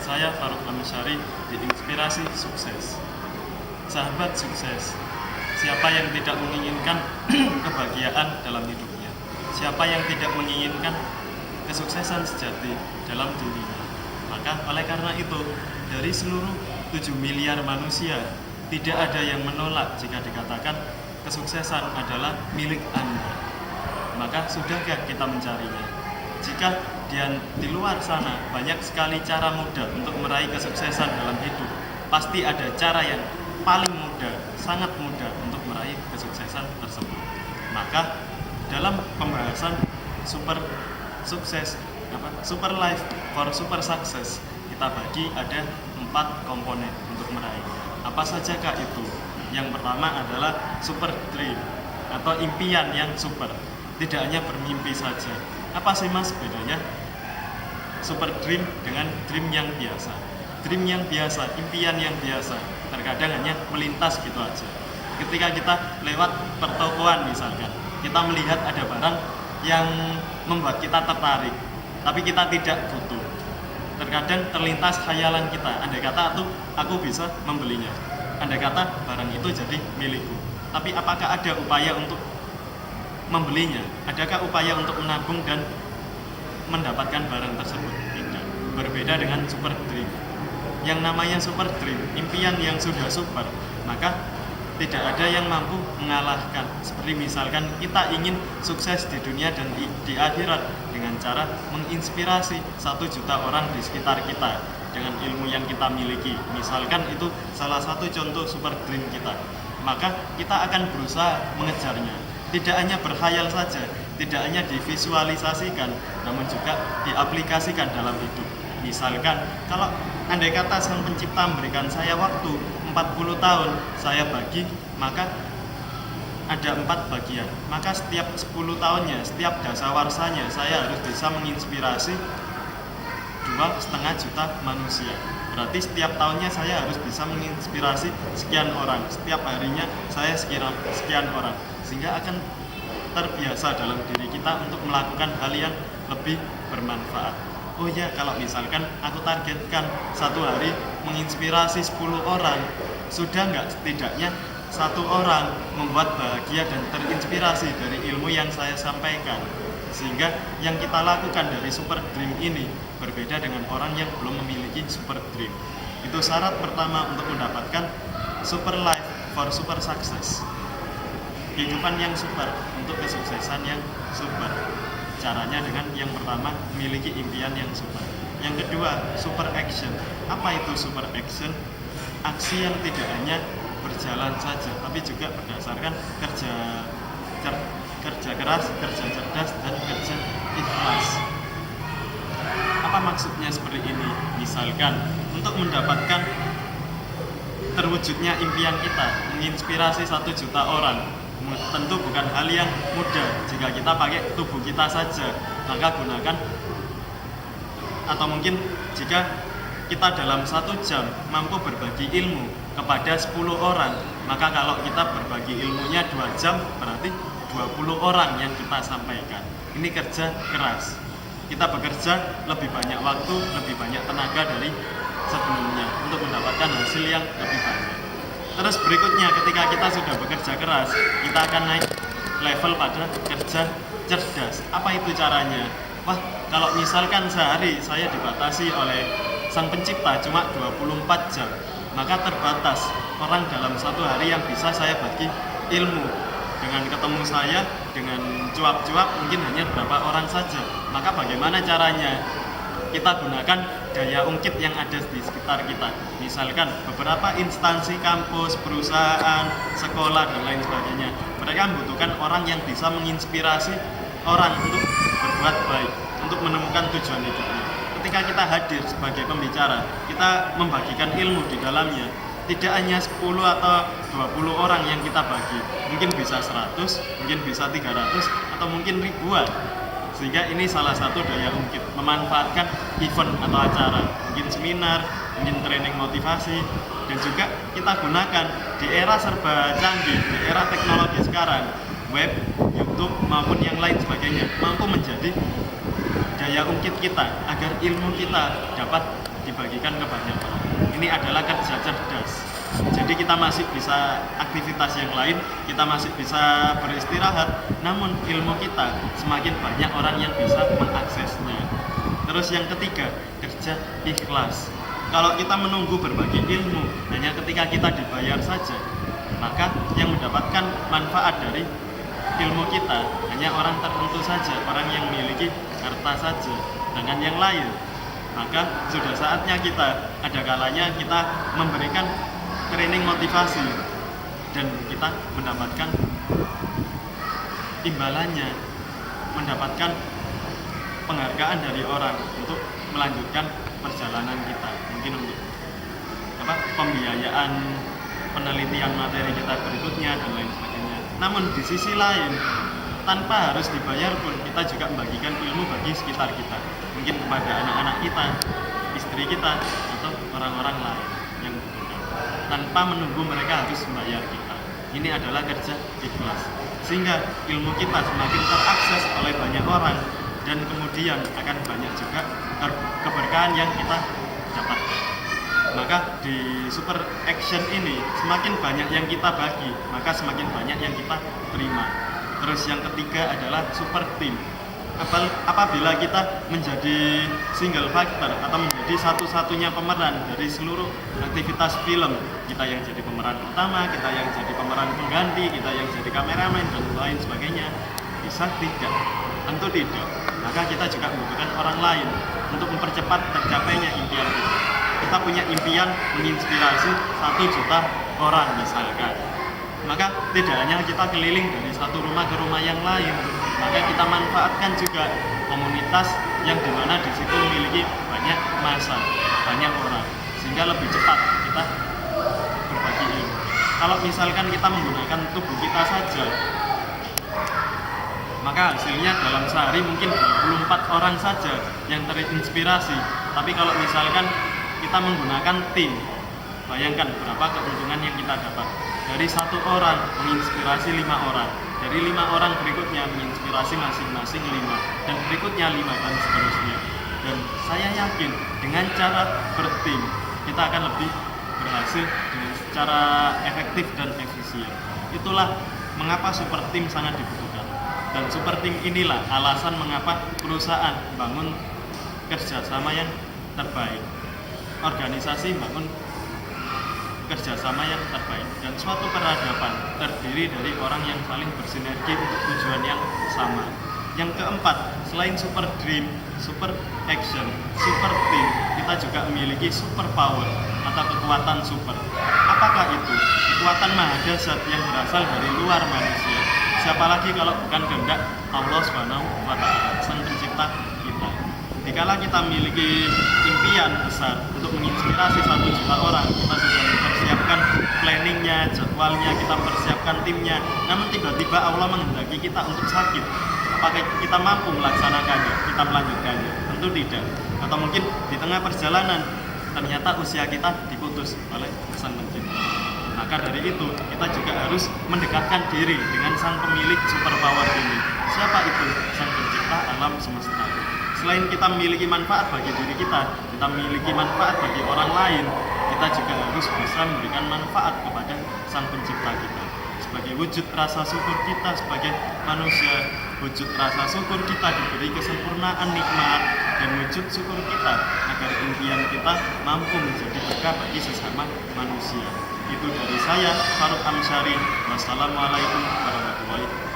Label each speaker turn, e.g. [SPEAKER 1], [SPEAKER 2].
[SPEAKER 1] saya Faruk Amisyari di Inspirasi Sukses. Sahabat sukses, siapa yang tidak menginginkan kebahagiaan dalam hidupnya? Siapa yang tidak menginginkan kesuksesan sejati dalam dirinya? Maka oleh karena itu, dari seluruh 7 miliar manusia, tidak ada yang menolak jika dikatakan kesuksesan adalah milik Anda. Maka sudahkah kita mencarinya? Jika di luar sana banyak sekali cara mudah untuk meraih kesuksesan dalam hidup, pasti ada cara yang paling mudah, sangat mudah untuk meraih kesuksesan tersebut. Maka dalam pembahasan super sukses, super life for super success, kita bagi ada 4 komponen untuk meraihnya. Apa sajakah itu? Yang pertama adalah super dream atau impian yang super. Tidak hanya bermimpi saja. Apa sih mas bedanya super dream dengan dream yang biasa? Dream yang biasa, impian yang biasa, terkadang hanya melintas gitu aja. Ketika kita lewat pertokoan misalkan, kita melihat ada barang yang membuat kita tertarik, tapi kita tidak butuh. Terkadang terlintas khayalan kita, andai kata aku bisa membelinya, andai kata barang itu jadi milikku. Tapi apakah ada upaya untuk membelinya? Adakah upaya untuk menabung dan mendapatkan barang tersebut? Tidak. Berbeda dengan super dream. Yang namanya super dream, impian yang sudah super, maka tidak ada yang mampu mengalahkan. Seperti misalkan kita ingin sukses di dunia dan di akhirat dengan cara menginspirasi 1 juta orang di sekitar kita dengan ilmu yang kita miliki. Misalkan itu salah satu contoh super dream kita. Maka kita akan berusaha mengejarnya. Tidak hanya berkhayal saja, tidak hanya divisualisasikan, namun juga diaplikasikan dalam hidup. Misalkan, kalau andai kata Sang Pencipta memberikan saya waktu 40 tahun, saya bagi, maka ada 4 bagian. Maka setiap 10 tahunnya, setiap dasawarsanya, saya harus bisa menginspirasi 2,5 juta manusia. Berarti setiap tahunnya saya harus bisa menginspirasi sekian orang. Setiap harinya saya sekian orang. Sehingga akan terbiasa dalam diri kita untuk melakukan hal yang lebih bermanfaat. Oh ya, kalau misalkan aku targetkan 1 hari menginspirasi 10 orang, sudah nggak setidaknya 1 orang membuat bahagia dan terinspirasi dari ilmu yang saya sampaikan. Sehingga yang kita lakukan dari super dream ini berbeda dengan orang yang belum memiliki super dream. Itu syarat pertama untuk mendapatkan super life for super success. Kehidupan yang super untuk kesuksesan yang super. Caranya dengan yang pertama, memiliki impian yang super. Yang kedua, super action. Apa itu super action? Aksi yang tidak hanya berjalan saja, tapi juga berdasarkan kerja keras, kerja cerdas, dan kerja ikhlas. Apa maksudnya seperti ini? Misalkan, untuk mendapatkan terwujudnya impian kita, menginspirasi 1 juta orang, tentu bukan hal yang mudah jika kita pakai tubuh kita saja. Maka gunakan, atau mungkin jika kita dalam 1 jam mampu berbagi ilmu kepada 10 orang, maka kalau kita berbagi ilmunya 2 jam, berarti 20 orang yang kita sampaikan. Ini kerja keras. Kita bekerja lebih banyak waktu, lebih banyak tenaga dari sebelumnya untuk mendapatkan hasil yang lebih banyak. Terus berikutnya, ketika kita sudah bekerja keras, kita akan naik level pada kerja cerdas. Apa itu caranya? Wah, kalau misalkan sehari saya dibatasi oleh Sang Pencipta cuma 24 jam, maka terbatas orang dalam 1 hari yang bisa saya bagi ilmu. Dengan ketemu saya, dengan cuap-cuap, mungkin hanya berapa orang saja. Maka bagaimana caranya? Kita gunakan daya ungkit yang ada di sekitar kita. Misalkan beberapa instansi kampus, perusahaan, sekolah, dan lain sebagainya. Mereka membutuhkan orang yang bisa menginspirasi orang untuk berbuat baik, untuk menemukan tujuan hidupnya. Ketika kita hadir sebagai pembicara, kita membagikan ilmu di dalamnya. Tidak hanya 10 atau 20 orang yang kita bagi, mungkin bisa 100, mungkin bisa 300, atau mungkin ribuan. Sehingga ini salah satu daya ungkit, memanfaatkan event atau acara, mungkin seminar, mungkin training motivasi, dan juga kita gunakan di era serba canggih, di era teknologi sekarang, web, YouTube, maupun yang lain sebagainya, mampu menjadi daya ungkit kita agar ilmu kita dapat dibagikan ke banyak orang. Ini adalah kerja cerdas. Jadi kita masih bisa aktivitas yang lain, kita masih bisa beristirahat, namun ilmu kita semakin banyak orang yang bisa mengaksesnya. Terus yang ketiga, kerja ikhlas. Kalau kita menunggu berbagi ilmu hanya ketika kita dibayar saja, maka yang mendapatkan manfaat dari ilmu kita hanya orang tertentu saja, orang yang memiliki harta saja. Dengan yang lain, maka sudah saatnya kita, ada kalanya kita memberikan training motivasi dan kita mendapatkan imbalannya, mendapatkan penghargaan dari orang untuk melanjutkan perjalanan kita, mungkin untuk pembiayaan penelitian materi kita berikutnya dan lain sebagainya. Namun di sisi lain, tanpa harus dibayar pun kita juga membagikan ilmu bagi sekitar kita, mungkin kepada anak-anak kita, istri kita, atau orang-orang lain yang membutuhkan, tanpa menunggu mereka harus membayar kita. Ini adalah kerja ikhlas, sehingga ilmu kita semakin terakses oleh banyak orang, dan kemudian akan banyak juga keberkahan yang kita dapatkan. Maka di super action ini semakin banyak yang kita bagi, maka semakin banyak yang kita terima. Terus yang ketiga adalah super team. Apabila kita menjadi single factor atau menjadi satu-satunya pemeran dari seluruh aktivitas film, kita yang jadi pemeran utama, kita yang jadi pemeran pengganti, kita yang jadi kameramen dan lain sebagainya, bisa tidak? Tentu tidak. Maka kita juga membutuhkan orang lain untuk mempercepat tercapainya impian kita. Kita punya impian menginspirasi 1 juta orang misalkan, maka tidak hanya kita keliling dari satu rumah ke rumah yang lain, maka kita manfaatkan juga komunitas yang dimana di situ memiliki banyak massa, banyak orang, sehingga lebih cepat kita berbagi ilmu. Kalau misalkan kita menggunakan tubuh kita saja, maka hasilnya dalam sehari mungkin 24 orang saja yang terinspirasi. Tapi kalau misalkan kita menggunakan tim, bayangkan berapa keuntungan yang kita dapat. Dari 1 orang menginspirasi 5 orang, dari 5 orang berikutnya menginspirasi masing-masing 5, dan berikutnya 5, dan seterusnya. Dan saya yakin dengan cara bertim kita akan lebih berhasil dengan secara efektif dan efisien. Itulah mengapa super team sangat dibutuhkan. Dan super team inilah alasan mengapa perusahaan bangun kerjasama yang terbaik, organisasi bangun kerjasama yang terbaik, dan suatu peradaban terdiri dari orang yang saling bersinergi untuk tujuan yang sama. Yang keempat, selain super dream, super action, super team, kita juga memiliki super power atau kekuatan super. Apakah itu? Kekuatan mahadasat yang berasal dari luar manusia. Siapa lagi kalau bukan kehendak Allah Subhanahu wa Ta'ala, Sang Pencipta kita. Dikala kita memiliki impian besar untuk menginspirasi 1 juta orang, kita sudah mempersiapkan planningnya, jadwalnya, kita mempersiapkan timnya. Namun tiba-tiba Allah menghendaki kita untuk sakit. Apakah kita mampu melaksanakannya, kita melanjutkannya? Tentu tidak. Atau mungkin di tengah perjalanan ternyata usia kita diputus oleh Sang Pencipta. Maka dari itu kita juga harus mendekatkan diri dengan Sang Pemilik superpower ini. Siapa itu? Sang Pencipta alam semesta. Selain kita memiliki manfaat bagi diri kita memiliki manfaat bagi orang lain, kita juga harus bisa memberikan manfaat kepada Sang Pencipta kita. Sebagai wujud rasa syukur kita sebagai manusia, wujud rasa syukur kita diberi kesempurnaan nikmat, dan wujud syukur kita agar impian kita mampu menjadi berkah bagi sesama manusia. Itu dari saya, Farouk Amsyari. Wassalamualaikum warahmatullahi wabarakatuh.